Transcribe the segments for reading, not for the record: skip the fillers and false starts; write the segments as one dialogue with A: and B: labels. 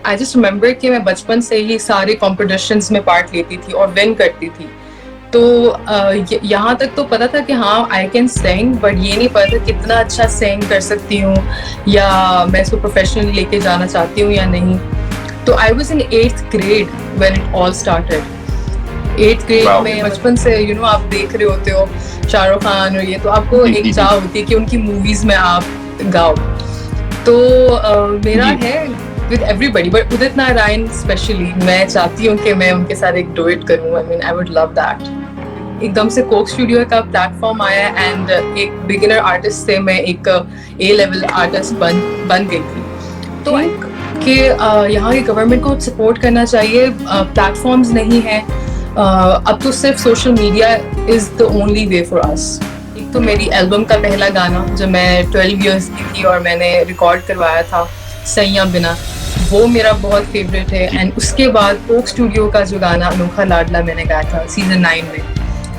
A: I just remember कि मैं बचपन से ही सारे कॉम्पिटिशन्स में पार्ट लेती थी और विन करती थी। तो यहाँ तक तो पता था कि हाँ आई कैन सिंग, बट ये नहीं पता था कितना अच्छा सिंग कर सकती हूँ या मैं इसको प्रोफेशनली लेके जाना चाहती हूँ या नहीं। तो I was in 8th grade when it all started. 8th grade में बचपन से आप देख रहे होते हो शाहरुख खान और ये, तो आपको एक चाह होती है कि उनकी मूवीज में आप गाओ। तो मेरा है with everybody, but Udit Narayan specially मैं चाहती हूँ कि मैं उनके साथ एक डुएट करूँ। I mean I would love that. एकदम से कोक स्टूडियो का प्लेटफॉर्म आया एंड एक बिगिनर आर्टिस्ट से मैं एक ए लेवल आर्टिस्ट बन गई थी। तो कि यहाँ की गवर्नमेंट को सपोर्ट करना चाहिए। प्लेटफॉर्म्स नहीं है, अब तो सिर्फ social media is the only way for us. एक तो मेरी एल्बम का पहला गाना जब मैं 12 इयर्स की थी और मैंने रिकॉर्ड करवाया था सैया बिना, वो मेरा बहुत फेवरेट है। एंड उसके बाद कोक स्टूडियो का जो गाना अनोखा लाडला मैंने गाया था सीजन 9 में,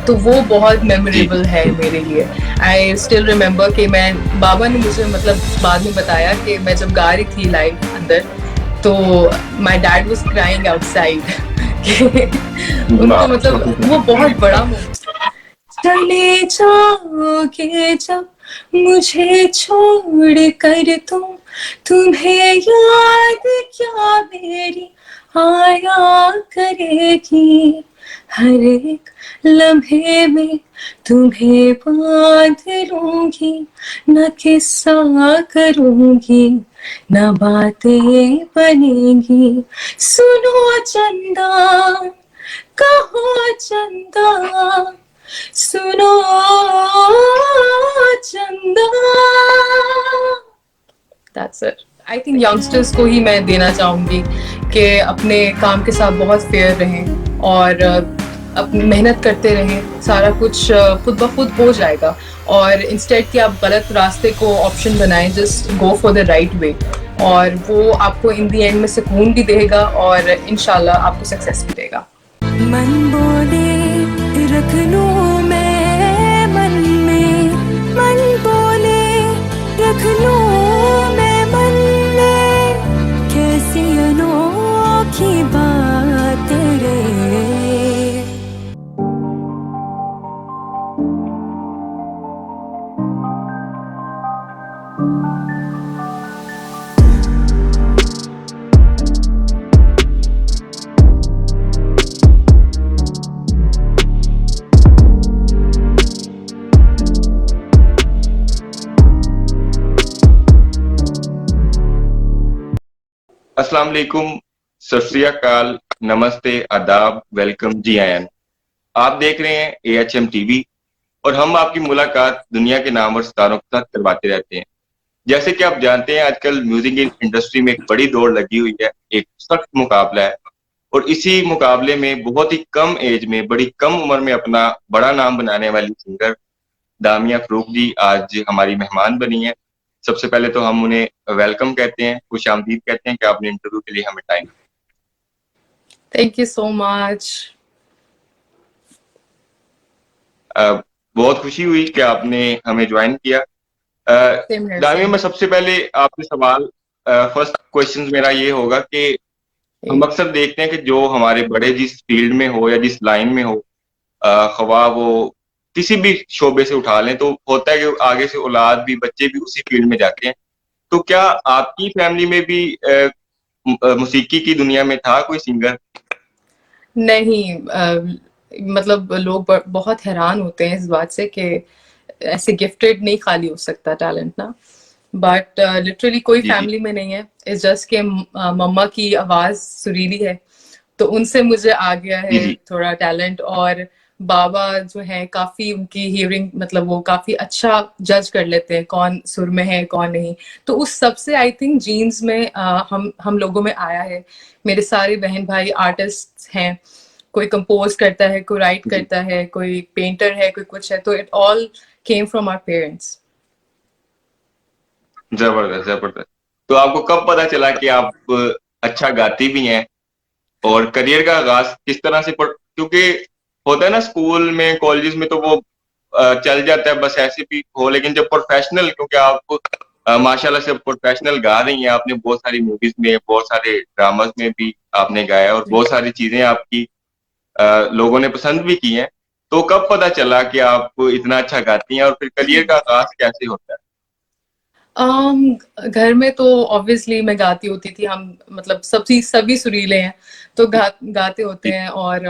A: तो वो बहुत मेमोरेबल है मेरे लिए। आई स्टिल रिमेम्बर कि मैं बाबा ने मुझे मतलब बाद में बताया कि मैं जब गा रही थी लाइव अंदर, तो my dad was crying outside. उनको मतलब वो बहुत बड़ा चले जाओगे जब मुझे छोड़ कर तुम्हें याद क्या मेरी आया करेगी, हर एक लम्हे में तुम्हें बांध लूंगी, न किस्सा करूंगी न बातें बनेंगी। सुनो चंदा कहो चंदा, सुनो चंदा। That's it. I think youngsters को ही मैं देना चाहूँगी कि अपने काम के साथ बहुत फेयर रहें और अपनी मेहनत करते रहें, सारा कुछ खुद ब खुद हो जाएगा। और इंस्टेड कि आप गलत रास्ते को ऑप्शन बनाएं, just go for the right way, और वो आपको इन दी एंड में सुकून भी देगा और इंशाल्लाह आपको सक्सेस भी देगा।
B: मन बोले रख लूं मैं मन में, मन बोले रख लूं मैं मन में, कैसी अनोखी बात रे।
C: अस्सलाम वालेकुम, सत श्री अकाल, नमस्ते, आदाब, वेलकम, जी आयन। आप देख रहे हैं AHM टीवी और हम आपकी मुलाकात दुनिया के नाम और सितारों के साथ करवाते रहते हैं। जैसे कि आप जानते हैं आजकल म्यूजिक इंडस्ट्री में एक बड़ी दौड़ लगी हुई है, एक सख्त मुकाबला है और इसी मुकाबले में बहुत ही कम एज में, बड़ी कम उम्र में अपना बड़ा नाम बनाने वाली सिंगर दामिया फरूक जी आज हमारी मेहमान बनी है। सबसे पहले तो हम उन्हें वेलकम कहते हैं, खुशामदीद कहते हैं कि आपने इंटरव्यू के लिए हमें time.
A: Thank you so much.
C: बहुत खुशी हुई कि आपने हमें ज्वाइन किया। दामिया, मैं सबसे पहले आपसे सवाल, फर्स्ट क्वेश्चन मेरा ये होगा कि हम अक्सर देखते हैं कि जो हमारे बड़े जिस फील्ड में हो या जिस लाइन में हो, ख्वाह वो किसी भी शोबे से उठा लें, तो होता है कि आगे से औलाद भी, बच्चे भी उसी फील्ड में जाते हैं। तो क्या आपकी फैमिली में भी मौसीकी की दुनिया में था कोई सिंगर?
A: नहीं, मतलब लोग बहुत हैरान होते हैं इस बात से कि ऐसे गिफ्टेड नहीं खाली हो सकता टैलेंट ना, बट लिटरली कोई फैमिली में नहीं है। इट्स जस्ट कि मम्मा की आवाज सुरीली है तो उनसे मुझे आ गया है थोड़ा टैलेंट, और बाबा जो है काफी, उनकी हियरिंग मतलब वो काफी अच्छा जज कर लेते हैं कौन सुर में है कौन नहीं। तो उस सब से आई थिंक जीन्स में हम लोगों में आया है। मेरे सारे बहन भाई आर्टिस्ट हैं, कोई कंपोज करता है, कोई राइट करता है, कोई पेंटर है, कोई कुछ है, तो it all came from our parents.
C: जबरदस्त जबरदस्त। तो आपको कब पता चला कि आप अच्छा गाती भी हैं और करियर का आगाज किस तरह से क्योंकि होता है ना स्कूल में, कॉलेजेस में तो वो चल जाता है बस ऐसे भी हो, लेकिन जब प्रोफेशनल, क्योंकि आप माशाल्लाह से प्रोफेशनल गा रही हैं, आपने बहुत सारी मूवीज में, बहुत सारे ड्रामास में भी आपने गाया और बहुत सारी चीजें आपकी लोगों ने पसंद भी की हैं। तो कब पता चला कि आप इतना अच्छा गाती हैं और फिर करियर का आगाज कैसे होता है?
A: घर में तो ऑब्वियसली मैं गाती होती थी, हम मतलब सभी सुरीले हैं तो गाते होते हैं। और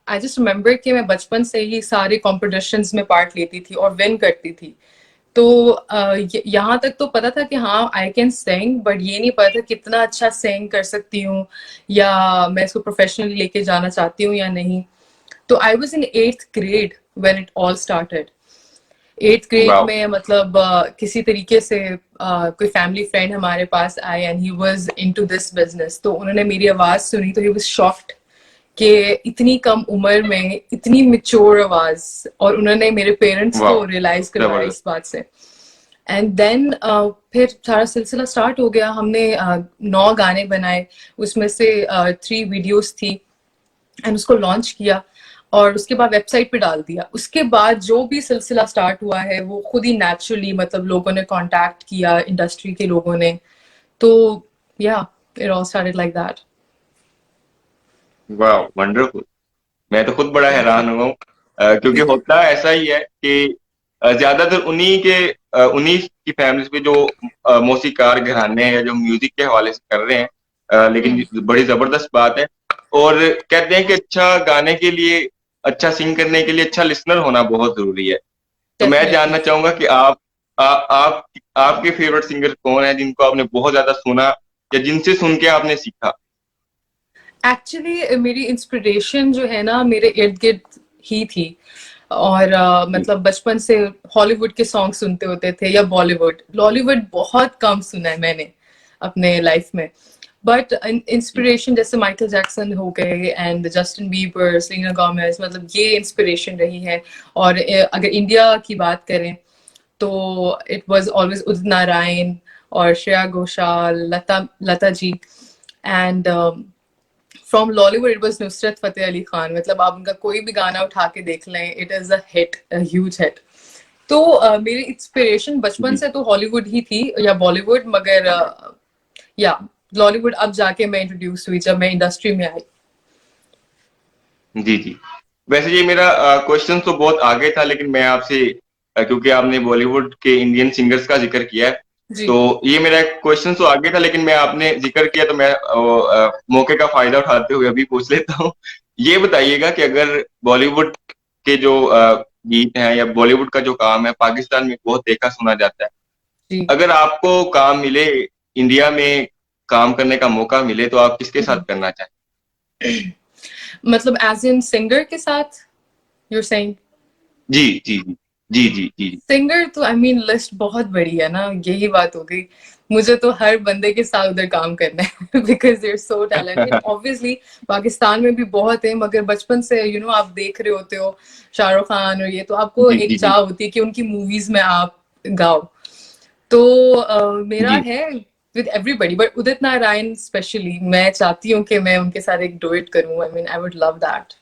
A: आई जस्ट रिमेम्बर कि मैं बचपन से ही सारे कॉम्पिटिशन्स में पार्ट लेती थी और विन करती थी। तो यहाँ तक तो पता था कि हाँ आई कैन सिंग, बट ये नहीं पता था कितना अच्छा सिंग कर सकती हूँ या मैं इसको प्रोफेशनली लेके जाना चाहती हूँ या नहीं। तो I was in 8th grade when it all started. 8th grade
C: वाह।
A: में मतलब किसी तरीके से कोई फैमिली फ्रेंड हमारे पास आए and he was into this business. तो उन्होंने मेरी आवाज सुनी तो ही वाज शॉक्ड कि इतनी कम उम्र में इतनी मेच्योर आवाज, और उन्होंने मेरे पेरेंट्स को
C: वाह,
A: रियलाइज करवाया
C: जबरदस्त।
A: इस बात से। एंड देन फिर सारा सिलसिला स्टार्ट हो गया। हमने 9 गाने बनाए, उसमें से 3 वीडियोस थी एंड उसको लॉन्च किया और उसके बाद वेबसाइट पे डाल दिया। उसके बाद जो भी सिलसिला स्टार्ट हुआ है वो खुद ही नेचुरली, मतलब लोगों ने कांटेक्ट किया, इंडस्ट्री के लोगों ने। तो या it all started like that.
C: वाह, वंडरफुल। मैं तो खुद बड़ा
A: थैंक यू।
C: हैरान हुआ हूँ, क्योंकि होता ऐसा ही है कि ज्यादातर उन्हीं की फैमिलीज पे जो मौसीकार घराने हैं या जो म्यूजिक के हवाले से कर रहे हैं, लेकिन बड़ी जबरदस्त बात है। और कहते हैं कि अच्छा गाने के लिए, अच्छा सिंग करने के लिए अच्छा लिसनर होना बहुत जरूरी है। तो मैं जानना
A: डेफिनेटली।
C: चाहूंगा कि आपके फेवरेट सिंगर कौन है जिनको आपने बहुत ज्यादा सुना या जिनसे सुन के आपने सीखा?
A: एक्चुअली मेरी इंस्पिरेशन जो है ना मेरे इर्द गिर्द ही थी। और मतलब बचपन से हॉलीवुड के सॉन्ग सुनते होते थे या बॉलीवुड। लॉलीवुड बहुत कम सुना है मैंने अपने लाइफ में, बट इंस्पिरेशन जैसे माइकल जैक्सन हो गए and Justin Bieber, Selena Gomez, मतलब ये इंस्पिरेशन रही है। और अगर इंडिया की बात करें तो it was always Udit Narayan और Shreya Ghoshal, Lata ji. And from Lollywood it was Nusrat Fateh Ali Khan. मतलब आप उनका कोई भी गाना उठा के देख लें, it is a hit, a huge hit. तो मेरी इंस्पिरेशन बचपन
C: जी
A: से तो हॉलीवुड ही थी या बॉलीवुड, मगर या लॉलीवुड अब जाके मैं इंट्रोड्यूस हुई जब मैं इंडस्ट्री में आई।
C: जी जी। वैसे ये मेरा क्वेश्चन तो बहुत आगे था, लेकिन मैं आपसे, क्योंकि आपने बॉलीवुड के इंडियन सिंगर्स का जिक्र किया है,
A: जी।
C: तो ये मेरा क्वेश्चन तो आगे था, लेकिन मैं आपने जिक्र किया तो मैं मौके का फायदा उठाते हुए अभी पूछ लेता हूँ। ये बताइएगा कि अगर बॉलीवुड के जो गीत हैं या बॉलीवुड का जो काम है पाकिस्तान में बहुत देखा सुना जाता है,
A: जी।
C: अगर आपको काम मिले, इंडिया में काम करने का मौका मिले, तो आप किसके साथ करना चाहें?
A: मतलब एज इन सिंगर के साथ यूर सेइंग?
C: जी जी जी जी जी जी।
A: सिंगर तो आई मीन लिस्ट बहुत बड़ी है ना, यही बात हो गई। मुझे तो हर बंदे के साथ उधर काम करना है because they are so talented. Obviously Pakistan में भी बहुत है, मगर बचपन से आप देख रहे होते हो शाहरुख खान और ये, तो आपको
C: जी
A: एक
C: जी जी
A: चाह होती है कि उनकी मूवीज में आप गाओ। तो मेरा
C: जी।
A: है with everybody, but Udit Narayan specially मैं चाहती हूँ कि मैं उनके साथ एक डुएट करूँ। I mean I would love that.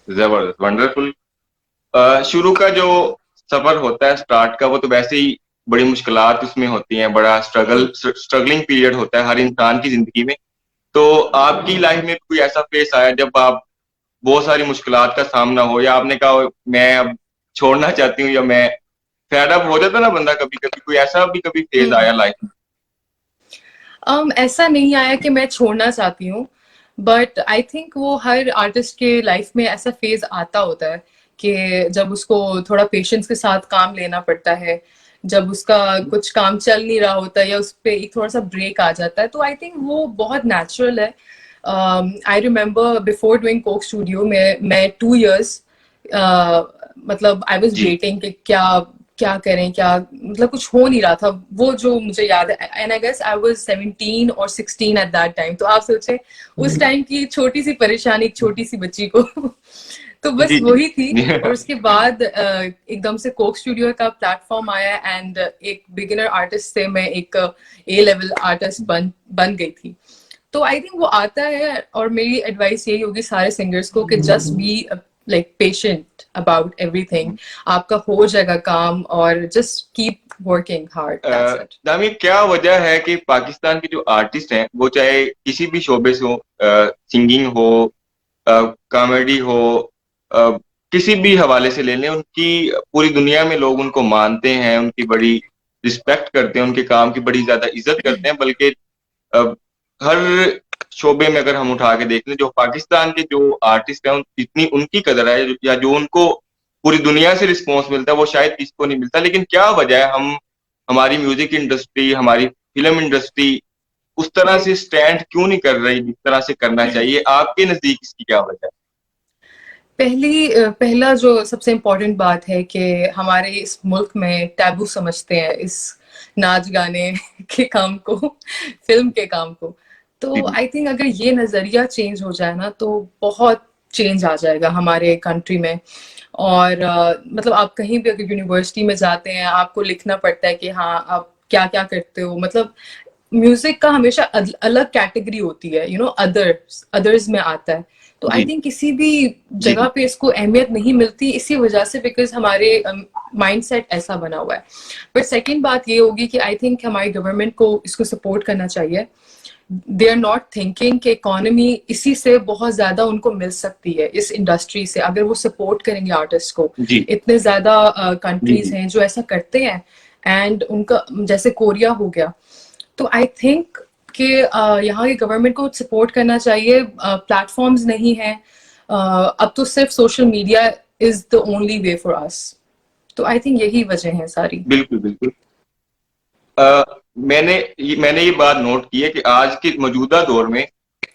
C: जबरदस्त, वंडरफुल। शुरू का जो सफर होता है स्टार्ट का, वो तो वैसे ही बड़ी मुश्किलात उसमें होती हैं, बड़ा स्ट्रगलिंग पीरियड होता है हर इंसान की जिंदगी में। तो आपकी लाइफ में कोई ऐसा फेस आया जब आप बहुत सारी मुश्किलात का सामना हो, या आपने कहा मैं अब छोड़ना चाहती हूँ, या मैं फेड अप हो जाता ना बंदा कभी कभी, कोई ऐसा भी कभी फेज आया लाइफ में?
A: ऐसा नहीं आया कि मैं छोड़ना चाहती हूँ, बट आई थिंक वो हर आर्टिस्ट के लाइफ में ऐसा फेज आता होता है कि जब उसको थोड़ा पेशेंस के साथ काम लेना पड़ता है, जब उसका कुछ काम चल नहीं रहा होता है या उस पर एक थोड़ा सा ब्रेक आ जाता है। तो आई थिंक वो बहुत नेचुरल है। I remember before doing Coke studio में मैं 2 years मतलब आई वॉज
C: जी
A: वेटिंग कि क्या क्या करें, क्या मतलब कुछ हो नहीं रहा था। वो जो मुझे याद है, and I guess I was 17 और 16 एट दैट टाइम। तो आप सोचे उस टाइम की छोटी सी परेशानी एक छोटी सी बच्ची को तो बस
C: जी जी
A: वही थी। और उसके बाद एकदम से कोक स्टूडियो का प्लेटफॉर्म आया एंड एक बिगिनर आर्टिस्ट से मैं एक ए लेवल आर्टिस्ट बन गई थी। तो आई थिंक वो आता है। और मेरी एडवाइस यही होगी सारे सिंगर्स को कि just be like patient about everything. आपका हो जाएगा काम और just keep working hard. That's it.
C: दामी, क्या वजह है कि पाकिस्तान के जो आर्टिस्ट हैं वो चाहे किसी भी शोबे से हो, सिंगिंग हो, कॉमेडी हो, किसी भी हवाले से ले लें, उनकी पूरी दुनिया में लोग उनको मानते हैं, उनकी बड़ी रिस्पेक्ट करते हैं, उनके काम की बड़ी ज्यादा इज्जत करते हैं, बल्कि हर शोबे में अगर हम उठा के देख लें, जो पाकिस्तान के जो आर्टिस्ट हैं इतनी उनकी कदर है, या जो उनको पूरी दुनिया से रिस्पॉन्स मिलता है वो शायद किसको नहीं मिलता। लेकिन क्या वजह है हम हमारी म्यूजिक इंडस्ट्री, हमारी फिल्म इंडस्ट्री उस तरह से स्टैंड क्यों नहीं कर रही जिस तरह से करना चाहिए? आपके नजदीक इसकी क्या वजह है?
A: पहला जो सबसे इम्पोर्टेंट बात है कि हमारे इस मुल्क में टैबू समझते हैं इस नाच गाने के काम को, फिल्म के काम को। तो आई थिंक अगर ये नजरिया चेंज हो जाए ना तो बहुत चेंज आ जाएगा हमारे कंट्री में। और मतलब आप कहीं भी अगर यूनिवर्सिटी में जाते हैं आपको लिखना पड़ता है कि हाँ आप क्या क्या करते हो। मतलब म्यूजिक का हमेशा अलग कैटेगरी होती है, यू नो, अदर्स में आता है। तो आई थिंक किसी भी जगह पे इसको अहमियत नहीं मिलती इसी वजह से, बिकॉज हमारे माइंडसेट ऐसा बना हुआ है। बट सेकंड बात ये होगी कि आई थिंक हमारी गवर्नमेंट को इसको सपोर्ट करना चाहिए। दे आर नॉट थिंकिंग कि इकोनॉमी इसी से बहुत ज्यादा उनको मिल सकती है, इस इंडस्ट्री से, अगर वो सपोर्ट करेंगे आर्टिस्ट को। इतने ज्यादा कंट्रीज हैं जो ऐसा करते हैं, एंड उनका जैसे कोरिया हो गया। तो आई थिंक कि यहाँ की गवर्नमेंट को सपोर्ट करना चाहिए। प्लेटफॉर्म्स नहीं है, अब तो सिर्फ social media is the only way for us. तो आई थिंक यही वजह है सारी।
C: बिल्कुल बिल्कुल। मैंने ये बात नोट की है कि आज के मौजूदा दौर में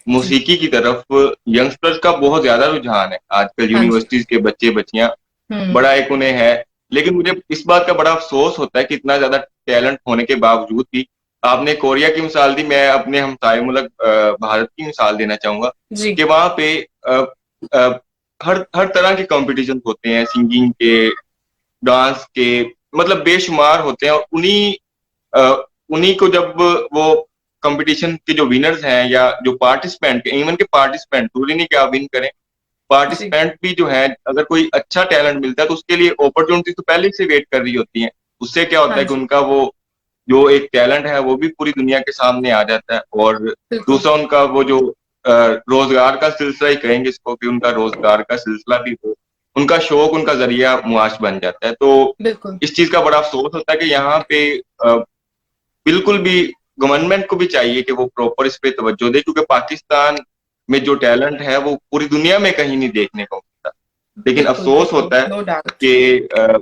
C: मौसीकी की तरफ यंगस्टर्स का बहुत ज्यादा रुझान है। आजकल यूनिवर्सिटीज के बच्चे बच्चियां बड़ा एक उन्हें है, लेकिन मुझे इस बात का बड़ा अफसोस होता है कि इतना ज्यादा टैलेंट होने के बावजूद भी, आपने कोरिया की मिसाल दी, मैं अपने हमसाये मुल्क भारत की मिसाल देना चाहूंगा कि वहां पे हर तरह के कॉम्पिटिशन होते हैं, सिंगिंग के, डांस के, मतलब बेशुमार होते हैं। और उन्हीं को जब वो कंपटीशन के जो विनर्स हैं या जो पार्टिसिपेंट, इवन के पार्टिसिपेंट जरूरी नहीं कि आप विन करें, पार्टिसिपेंट भी जो है अगर कोई अच्छा टैलेंट मिलता है तो उसके लिए अपॉर्चुनिटी तो पहले से वेट कर रही होती है। उससे क्या होता है कि उनका वो जो एक टैलेंट है वो भी पूरी दुनिया के सामने आ जाता है। और दूसरा उनका वो जो रोजगार का सिलसिला ही कहेंगे इसको, कि उनका रोजगार का सिलसिला भी हो, उनका शौक, उनका जरिया मुआश बन जाता है। तो इस चीज का बड़ा अफसोस होता है कि यहाँ पे बिल्कुल भी गवर्नमेंट को भी चाहिए कि वो प्रॉपर इस पे तवज्जो दे, क्योंकि पाकिस्तान में जो टैलेंट है वो पूरी दुनिया में कहीं नहीं देखने को मिलता। लेकिन अफसोस होता है कि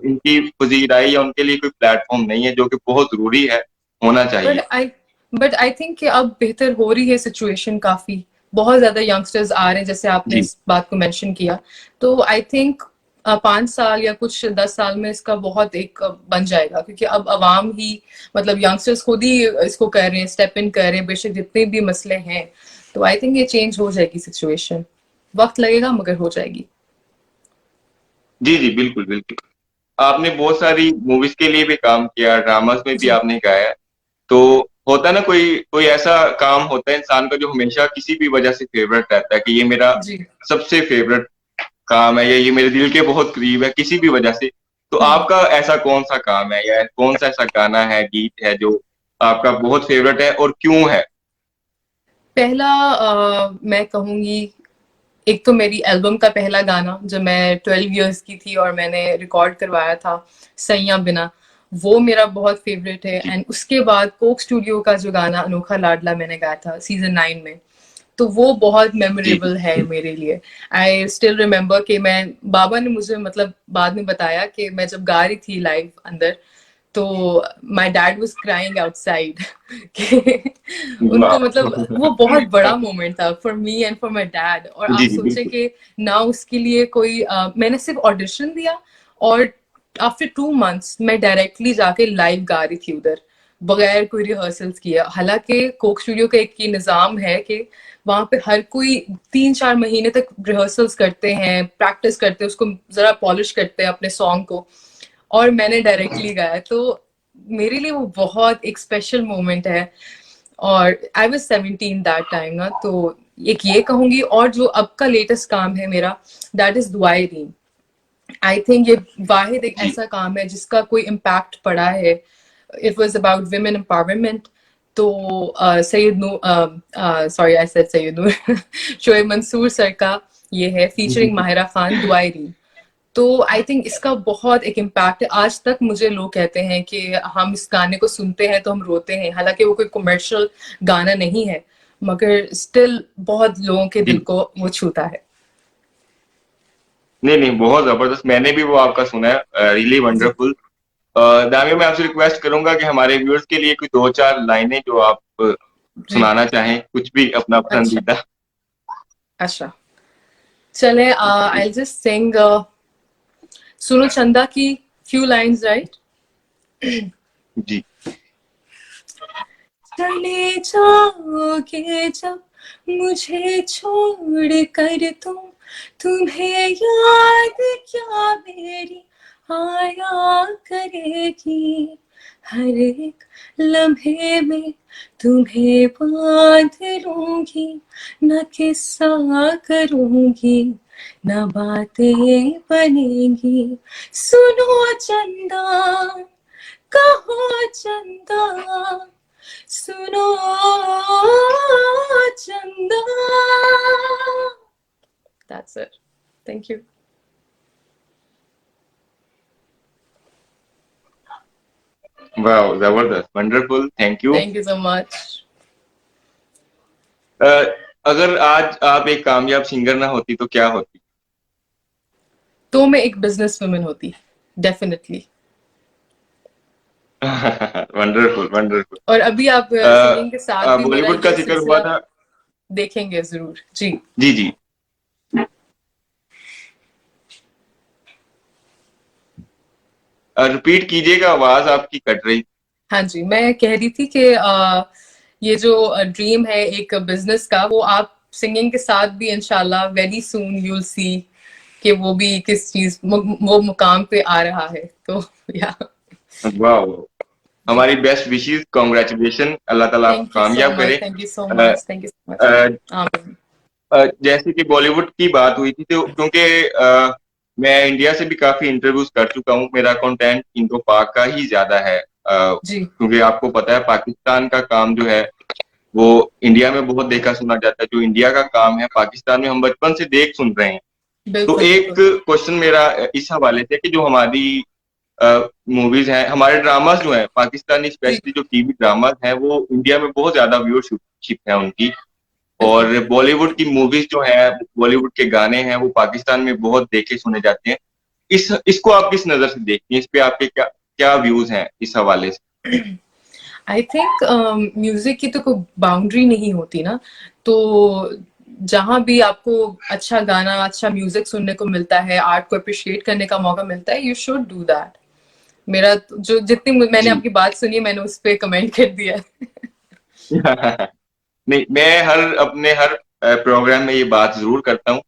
C: इनकी पजीराई या उनके लिए कोई प्लेटफॉर्म नहीं है, जो कि बहुत जरूरी है, होना चाहिए।
A: बट आई थिंक कि अब बेहतर हो रही है सिचुएशन काफी, बहुत ज्यादा यंगस्टर्स आ रहे हैं, जैसे आपने इस बात को मेंशन किया। तो आई थिंक 5 साल या कुछ 10 साल में इसका बहुत एक बन जाएगा, क्योंकि अब अवाम ही, मतलब यंगस्टर्स खुद ही इसको कर रहे हैं, स्टेप इन कर रहे हैं, बेशक जितने भी मसले हैं। तो आई थिंक ये चेंज हो जाएगी सिचुएशन, वक्त लगेगा मगर हो जाएगी।
C: जी जी बिल्कुल बिल्कुल। आपने बहुत सारी मूवीज के लिए भी काम किया, ड्रामास में भी आपने गाया। तो होता है ना, कोई ऐसा काम होता है इंसान का जो हमेशा किसी भी वजह से फेवरेट रहता है, कि ये मेरा सबसे फेवरेट काम है या ये मेरे दिल के बहुत करीब है किसी भी वजह से। तो आपका ऐसा कौन सा काम है या कौन सा ऐसा गाना है, गीत है जो आपका बहुत फेवरेट है और क्यों है?
A: पहला मैं कहूंगी, एक तो मेरी एल्बम का पहला गाना जब मैं 12 इयर्स की थी और मैंने रिकॉर्ड करवाया था, सैया बिना, वो मेरा बहुत फेवरेट है। एंड उसके बाद कोक स्टूडियो का जो गाना अनोखा लाडला मैंने गाया था सीजन 9 में, तो वो बहुत मेमोरेबल है मेरे लिए। आई स्टिल रिमेम्बर कि बाबा ने मुझे मतलब बाद में बताया कि मैं जब गा रही थी लाइव अंदर, तो my dad was crying outside. उनको मतलब वो बहुत बड़ा मोमेंट था for me and for my dad. और आप सोचे कि ना उसके लिए कोई मैंने सिर्फ ऑडिशन दिया और आफ्टर 2 months मैं डायरेक्टली जाके लाइव गा रही थी उधर, बगैर कोई रिहर्सल्स किया। हालांकि कोक स्टूडियो का एक ये निज़ाम है कि वहां पे हर कोई 3-4 महीने तक रिहर्सल्स करते हैं, प्रैक्टिस करते हैं, उसको जरा पॉलिश करते हैं अपने सॉन्ग को, और मैंने डायरेक्टली गाया। तो मेरे लिए वो बहुत एक स्पेशल मोमेंट है। और आई वाज 17 दैट टाइम ना, तो एक ये कहूंगी, और जो अब का लेटेस्ट काम है मेरा, that is दुआए Deen. I think ये वाहिद एक
C: जी
A: ऐसा काम है जिसका कोई इम्पैक्ट पड़ा है। It was about women empowerment. तो Syed Noor, sorry I said Syed Noor Shoaib Mansoor sir का ये है, फीचरिंग माहिरा खान, दुआए दीन। तो आई थिंक इसका बहुत एक इम्पैक्ट है। आज तक मुझे लोग कहते हैं कि हम इस गाने को सुनते हैं तो हम रोते हैं, हालांकि वो कोई कमर्शियल गाना नहीं है, मगर स्टिल बहुत लोगों के दिल
C: जी
A: को वो छूता है।
C: नहीं नहीं, बहुत जबरदस्त, मैंने भी वो आपका सुना है, रियली
A: जी
C: वंडरफुल। दामिया, मैं आपसे रिक्वेस्ट करूंगा कि हमारे व्यूअर्स के लिए कोई 2-4 लाइनें जो आप
A: जी।
C: सुनाना चाहें, कुछ भी अपना
A: अच्छा
C: पसंदीदा।
A: अच्छा, चले आई जस्ट सिंग सुनो चंदा की फ्यू लाइंस, राइट?
C: जी
A: चले जाओगे जब मुझे छोड़ कर तुम, तुम्हें याद क्या मेरी आया करेगी, हर एक लम्हे में तुम्हें बांध लूंगी, न किस्सा करूंगी न बातें बनेंगी। सुनो चंदा, कहो चंदा, सुनो चंदा। That's it. Thank you.
C: वाह, जबरदस्त, wonderful, thank you.
A: Thank you so much.
C: अगर आज आप एक कामयाब सिंगर ना होती तो क्या होती?
A: तो मैं एक बिजनेस वुमन होती, डेफिनेटली।
C: Wonderful wonderful.
A: और अभी आप सिंगिंग के साथ भी मेरा
C: बॉलीवुड का
A: ये
C: जिक्र हुआ
A: सिलसिला
C: था।
A: देखेंगे जरूर जी।
C: जी जी। रिपीट कीजिएगा, आवाज आपकी कट रही।
A: हाँ जी, मैं कह रही थी कि ये जो ड्रीम है एक बिजनेस का, वो आप सिंगिंग के साथ भी इंशाल्लाह very soon you will see कि वो भी किस चीज वो मुकाम पे आ रहा है। तो या
C: वाह,
A: जी,
C: हमारी बेस्ट विशेस, कांग्रेचुलेशन, अल्लाह ताला आपको
A: थैंक यू सो
C: कामयाब
A: मच,
C: करे।
A: Thank you so
C: uh,
A: much, thank you so much.
C: Uh,
A: आमीन।
C: जैसे कि बॉलीवुड की बात हुई थी, तो क्योंकि मैं इंडिया से भी काफी इंटरव्यूज कर चुका हूँ, मेरा कंटेंट इंडो पाक का ही ज्यादा है।
A: जी
C: क्योंकि आपको पता है पाकिस्तान का काम जो है वो इंडिया में बहुत देखा सुना जाता है, जो इंडिया का काम है पाकिस्तान में हम बचपन से देख सुन रहे हैं। तो
A: बिल्कुल
C: एक
A: बिल्कुल।
C: क्वेश्चन मेरा इस हवाले से कि जो हमारी मूवीज हैं, हमारे ड्रामास जो हैं पाकिस्तानी,
A: जी
C: स्पेशली जो टीवी ड्रामास हैं, वो इंडिया में बहुत ज्यादा व्यूअरशिप है उनकी।
A: बिल्कुल।
C: और बॉलीवुड की मूवीज जो है, बॉलीवुड के गाने हैं, वो पाकिस्तान में बहुत देखे सुने जाते हैं। इसको आप किस नजर से देखती हैं? इस पे आपके क्या क्या व्यूज हैं इस हवाले से?
A: आई थिंक म्यूजिक की तो कोई बाउंड्री नहीं होती ना, तो जहां भी आपको अच्छा गाना, अच्छा म्यूजिक सुनने को मिलता है, आर्ट को अप्रिशिएट करने का मौका मिलता है, यू शुड डू दैट। मेरा जो जितनी मैंने
C: जी।
A: आपकी बात सुनी है, मैंने उस पर कमेंट कर दिया है।
C: नहीं, मैं हर प्रोग्राम में ये बात जरूर करता हूँ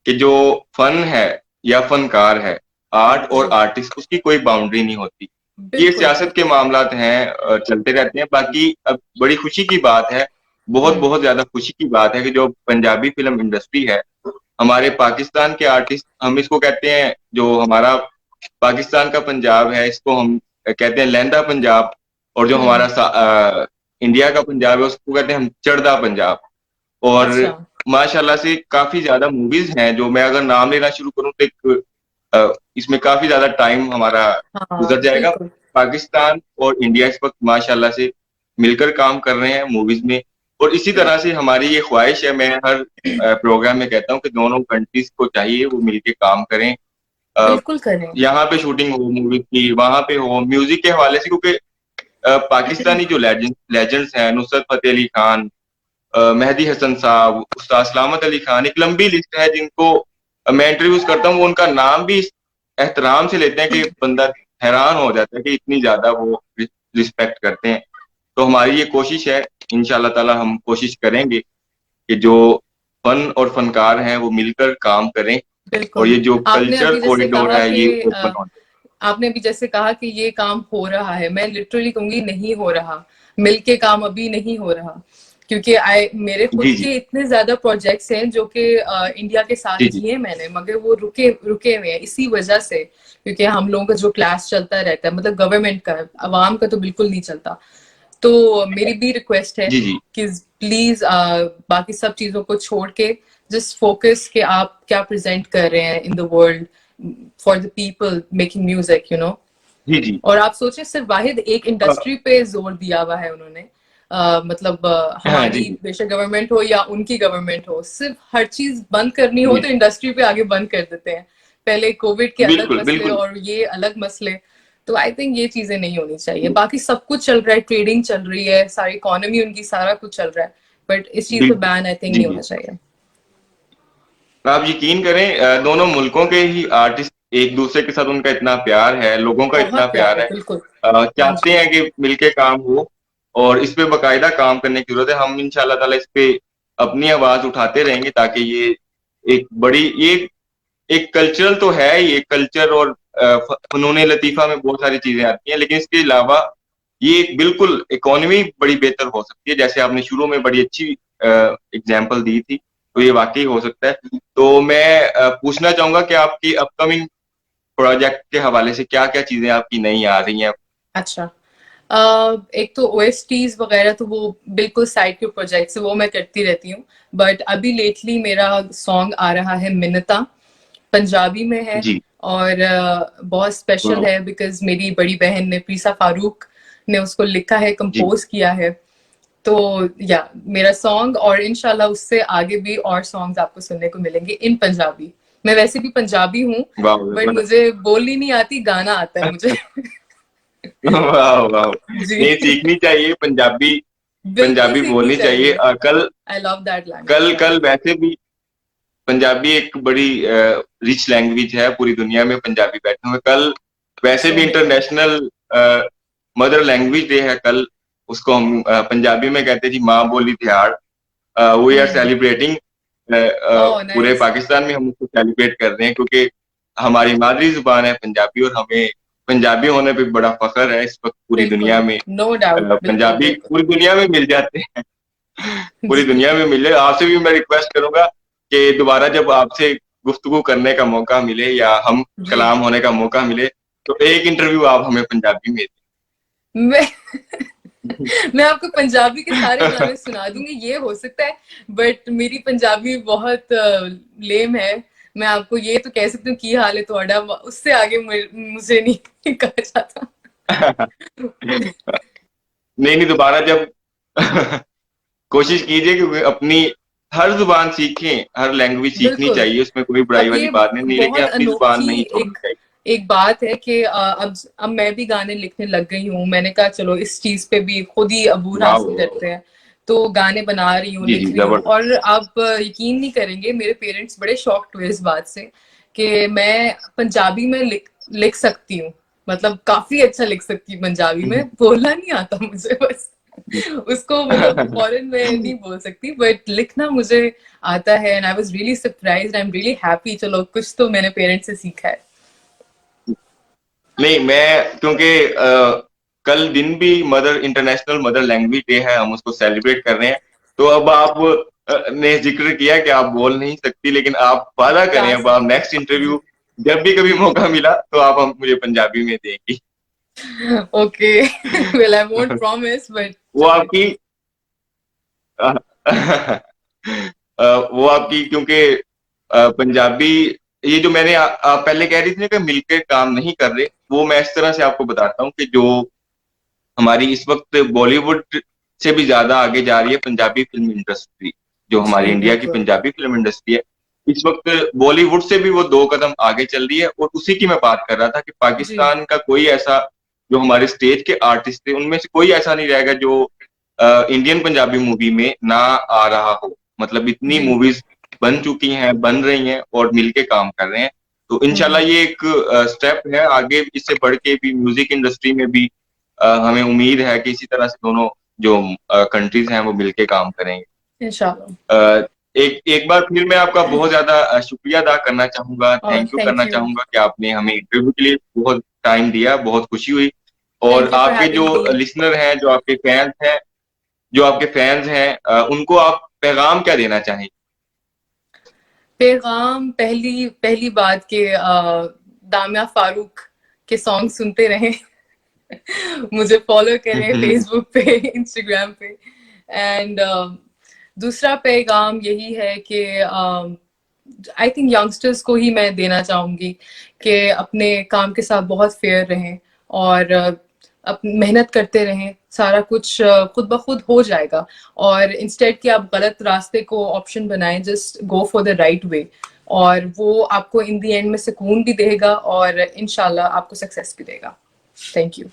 C: कि जो फन है या फनकार है, आर्ट और
A: जी
C: आर्टिस्ट, उसकी कोई बाउंड्री नहीं होती। ये
A: बिल्कुल
C: सियासत के मामलात हैं, चलते रहते हैं। बाकी अब बड़ी खुशी की बात है, बहुत
A: हम्म,
C: बहुत ज्यादा खुशी की बात है कि जो पंजाबी फिल्म इंडस्ट्री है, हमारे पाकिस्तान के आर्टिस्ट, हम इसको कहते हैं, जो हमारा पाकिस्तान का पंजाब है, इसको हम कहते हैं लहंदा पंजाब। और जो हमारा
A: हम्म।
C: इंडिया का पंजाब है, उसको कहते हैं हम चढ़दा पंजाब। और
A: अच्छा।
C: माशाल्लाह से काफी ज्यादा मूवीज हैं, जो मैं अगर नाम लेना शुरू करूं तो इसमें काफी ज्यादा टाइम हमारा
A: हाँ
C: गुजर जाएगा।
A: बिल्कुल
C: पाकिस्तान और इंडिया इस वक्त माशाल्लाह से मिलकर काम कर रहे हैं मूवीज में। और इसी तरह से हमारी ये ख्वाहिश है, मैं हर प्रोग्राम में कहता हूँ कि दोनों कंट्रीज को चाहिए वो मिलके काम करें। अ,
A: बिल्कुल करें।
C: यहाँ पे शूटिंग हो मूवी की, वहां पे हो म्यूजिक के हवाले से, क्योंकि पाकिस्तानी जो लेजेंड्स हैं, नुसरत फतेह अली खान, मेहदी हसन साहब, उस्ताद सलामत अली खान, एक लंबी लिस्ट है जिनको मैं इंटरव्यूज करता हूँ। वो उनका नाम भी इस एहतराम से लेते हैं कि बंदा हैरान हो जाता है कि इतनी ज्यादा वो रिस्पेक्ट करते हैं। तो हमारी ये कोशिश है, इंशाल्लाह ताला हम कोशिश करेंगे कि जो फन और फनकार हैं वो मिलकर काम करें, और
A: बिल्कुल।
C: ये जो
A: आपने
C: कल्चर
A: अभी जैसे
C: कॉरिडोर
A: कहा
C: है
A: कि
C: ये ओपन हो जाए।
A: आपने अभी जैसे कहा कि ये काम हो रहा है, मैं लिटरली कहूंगी नहीं हो रहा, मिलके काम अभी नहीं हो रहा। क्योंकि मेरे खुद
C: जी जी
A: के इतने ज्यादा प्रोजेक्ट्स हैं जो कि इंडिया के साथ
C: जी जी
A: किए मैंने, मगर वो रुके रुके हुए हैं इसी वजह से, क्योंकि हम लोगों का जो क्लास चलता रहता है, मतलब गवर्नमेंट का, अवाम का तो बिल्कुल नहीं चलता। तो मेरी भी रिक्वेस्ट है
C: जी जी।
A: कि प्लीज बाकी सब चीजों को छोड़ के जस्ट फोकस कि आप क्या प्रेजेंट कर रहे हैं in the world for the people making music, you know.
C: जी जी।
A: और आप सोचिए सिर्फ वाहिद एक इंडस्ट्री पे जोर दिया हुआ है उन्होंने। मतलब
C: हाँ जी
A: हमारी
C: जी।
A: बेशक गवर्नमेंट हो या उनकी गवर्नमेंट हो, सिर्फ हर चीज बंद करनी हो
C: जी
A: तो इंडस्ट्री पे आगे बंद कर देते हैं। पहले कोविड के अलग
C: बिल्कुल
A: मसले
C: बिल्कुल।
A: और ये अलग मसले। तो आई थिंक ये चीजें नहीं होनी चाहिए। बाकी सब कुछ चल रहा है, ट्रेडिंग चल रही है, सारी इकोनॉमी उनकी, सारा कुछ चल रहा है, बट इस चीज पे
C: बिल्कुल
A: बैन आई थिंक
C: जी
A: नहीं होना
C: जी।
A: चाहिए।
C: आप यकीन करें दोनों मुल्कों के ही आर्टिस्ट एक दूसरे के साथ उनका इतना प्यार है, लोगों का इतना
A: बहुत प्यार
C: प्यार
A: है,
C: है,
A: बिल्कुल। हाँ
C: चाहते
A: जी।
C: हैं कि मिलके काम हो और इस पे बकायदा काम करने की जरूरत है। हम इंशाल्लाह ताला इस पे अपनी आवाज उठाते रहेंगे ताकि ये एक बड़ी ये एक कल्चरल तो है ही, एक कल्चर और फनून लतीफा में बहुत सारी चीजें आती हैं, लेकिन इसके अलावा ये एक बिल्कुल इकोनॉमी बड़ी बेहतर हो सकती है। जैसे आपने शुरू में बड़ी अच्छी एग्जाम्पल दी थी, तो ये वाकई हो सकता है। तो मैं पूछना चाहूंगा कि आपकी अपकमिंग प्रोजेक्ट के हवाले से क्या क्या चीजें आपकी नई आ रही हैं।
A: अच्छा। एक तो ओएसटीज वगैरह तो वो बिल्कुल साइड के प्रोजेक्ट्स है, वो मैं करती रहती हूँ। बट अभी लेटली मेरा सॉन्ग आ रहा है मिन्नता, पंजाबी में है।
C: जी।
A: और बहुत स्पेशल
C: वाह,
A: है बिकॉज मेरी बड़ी बहन ने, प्रीसा फारूक ने उसको लिखा है,
C: जी।
A: कंपोज किया है। तो या मेरा सॉन्ग, और इनशाला उससे आगे भी और सॉन्ग्स आपको सुनने को मिलेंगे इन पंजाबी। मैं वैसे भी पंजाबी हूँ,
C: वाह
A: बट मुझे बोलनी नहीं आती, गाना आता है मुझे।
C: वाह वाह।
A: जी।
C: नहीं, सीखनी चाहिए पंजाबी,
A: बिल्कुल
C: पंजाबी
A: सीखनी
C: बोलनी चाहिए।
A: चाहिए।
C: कल
A: आई लव दैट लैंग्वेज,
C: कल
A: या।
C: कल वैसे भी पंजाबी एक बड़ी रिच लैंग्वेज है, पूरी दुनिया में पंजाबी बैठे हुए। कल वैसे
A: सो
C: भी
A: many.
C: International mother language day है कल। उसको हम पंजाबी में कहते हैं जी माँ बोली Tihar. We are
A: hmm.
C: Celebrating,
A: oh
C: पूरे
A: नाइस।
C: पाकिस्तान में हम उसको सेलिब्रेट कर रहे हैं क्योंकि हमारी मादरी जुबान है पंजाबी और हमें पंजाबी होने पे बड़ा फख्र है। इस वक्त पूरी
A: बिल्कुल,
C: दुनिया में
A: नो डाउट, बिल्कुल
C: पंजाबी
A: बिल्कुल।
C: पूरी दुनिया में मिल जाते हैं। पूरी
A: जी।
C: दुनिया में मिले। आपसे भी मैं रिक्वेस्ट करूंगा कि दोबारा जब आपसे गुफ्तगू करने का मौका मिले या हम
A: जी।
C: कलाम होने का मौका मिले तो एक इंटरव्यू आप हमें पंजाबी में
A: मैं
C: दें।
A: मैं आपको पंजाबी के सारे गाने सुना दूंगी, ये हो सकता है। बट मेरी पंजाबी बहुत लेम है। मैं आपको ये तो कह सकती हूँ की हाल है थोड़ा, उससे आगे मुझे नहीं कहा जाता।
C: नहीं नहीं, दोबारा जब कोशिश कीजिए कि अपनी हर जुबान सीखें, हर लैंग्वेज सीखनी
A: बिल्कुल।
C: चाहिए, उसमें कोई बुराई
A: अब
C: वाली
A: ये
C: बात नहीं, लेकिन
A: बहुत
C: अपनी जुबान
A: अनोखी
C: नहीं छोड़नी
A: एक
C: चाहिए।
A: एक बात है कि अब मैं भी गाने लिखने लग गई हूँ। मैंने कहा चलो इस चीज पे भी खुद ही अबूर
C: वाह
A: हासिल
C: वाह।
A: करते हैं। तो गाने बना रही हूँ,
C: जी
A: लिख
C: जी,
A: रही हूँ।
C: जबरदस्त।
A: और आप यकीन नहीं करेंगे, मेरे पेरेंट्स बड़े शॉक्ड हुए इस बात से कि मैं पंजाबी में लिख सकती हूँ। मतलब काफी अच्छा लिख सकती हूँ पंजाबी में, बोलना नहीं आता मुझे बस। उसको मतलब फॉरेन में नहीं बोल सकती, बट लिखना मुझे आता है। And I was really surprised, I am really happy, चलो कुछ तो मैंने पेरेंट्स से सीखा है।
C: नहीं, मैं क्योंकि कल दिन भी mother international mother language day है, हम उसको सेलिब्रेट कर रहे हैं। तो अब आप ने जिक्र किया कि आप बोल नहीं सकती, लेकिन आप वादा करें
A: गा
C: अब आप
A: सकती
C: नेक्स्ट
A: हूँ जी।
C: इंटरव्यू जब भी कभी मौका मिला तो आप हम मुझे पंजाबी में देंगी।
A: Okay. Well I won't promise, but
C: वो
A: चलो
C: आपकी
A: लेट्स
C: वो आपकी क्योंकि पंजाबी ये जो मैंने आप पहले कह रही थी ना कि मिलकर काम नहीं कर रहे, वो मैं इस तरह से आपको बताता हूँ कि जो हमारी इस वक्त बॉलीवुड से भी ज्यादा आगे जा रही है पंजाबी फिल्म इंडस्ट्री, जो
A: सी।
C: हमारी
A: जी
C: इंडिया की
A: बिल्कुल।
C: पंजाबी फिल्म इंडस्ट्री है, इस वक्त बॉलीवुड से भी वो 2 कदम आगे चल रही है। और उसी की मैं बात कर रहा था कि
A: जी
C: पाकिस्तान का कोई ऐसा जो हमारे स्टेज के आर्टिस्ट थे उनमें से कोई ऐसा नहीं रहेगा जो इंडियन पंजाबी मूवी में ना आ रहा हो। मतलब इतनी
A: जी।
C: मूवीज बन चुकी हैं, बन रही हैं और मिलके काम कर रहे हैं। तो इंशाल्लाह
A: हम्म।
C: ये एक स्टेप है आगे, इससे बढ़ के भी म्यूजिक इंडस्ट्री में भी हमें उम्मीद है कि इसी तरह से दोनों जो कंट्रीज हैं वो मिलके काम करेंगे।
A: इंशाल्लाह।
C: अ, एक एक बार फिर मैं आपका बहुत ज्यादा शुक्रिया अदा करना चाहूंगा,
A: और
C: थैंक यू
A: थैंक
C: करना
A: यू।
C: चाहूंगा कि आपने हमें इंटरव्यू के लिए बहुत टाइम दिया, बहुत खुशी हुई। और
A: थैंक यू फॉर
C: आपके जो
A: हैविंग मी।
C: लिसनर हैं, जो आपके फैंस हैं, जो आपके फैंस हैं उनको आप पैगाम क्या देना चाहेंगे?
A: पैगाम पहली पहली बात के दामिया फारूक के सॉन्ग सुनते रहें। मुझे फॉलो करें फेसबुक पे, इंस्टाग्राम पे। एंड दूसरा पैगाम यही है कि आई थिंक यंगस्टर्स को ही मैं देना चाहूंगी कि अपने काम के साथ बहुत फेयर रहें और मेहनत करते रहें, सारा कुछ खुद ब खुद हो जाएगा। और इंस्टेड कि आप गलत रास्ते को ऑप्शन बनाएं, just go for the right way, और वो आपको इन द एंड में सुकून भी देगा और इंशाल्लाह आपको सक्सेस भी देगा। Thank you.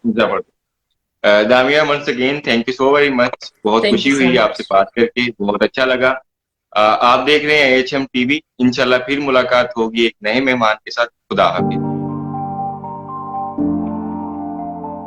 C: जबरदस्त। Damia, once again thank you so very much. बहुत
A: Thank
C: खुशी
A: you so
C: हुई
A: much.
C: आपसे बात करके, बहुत अच्छा लगा। आप देख रहे हैं AHM TV। इंशाल्लाह फिर मुलाकात होगी एक नए मेहमान के साथ। खुदा हाफिज।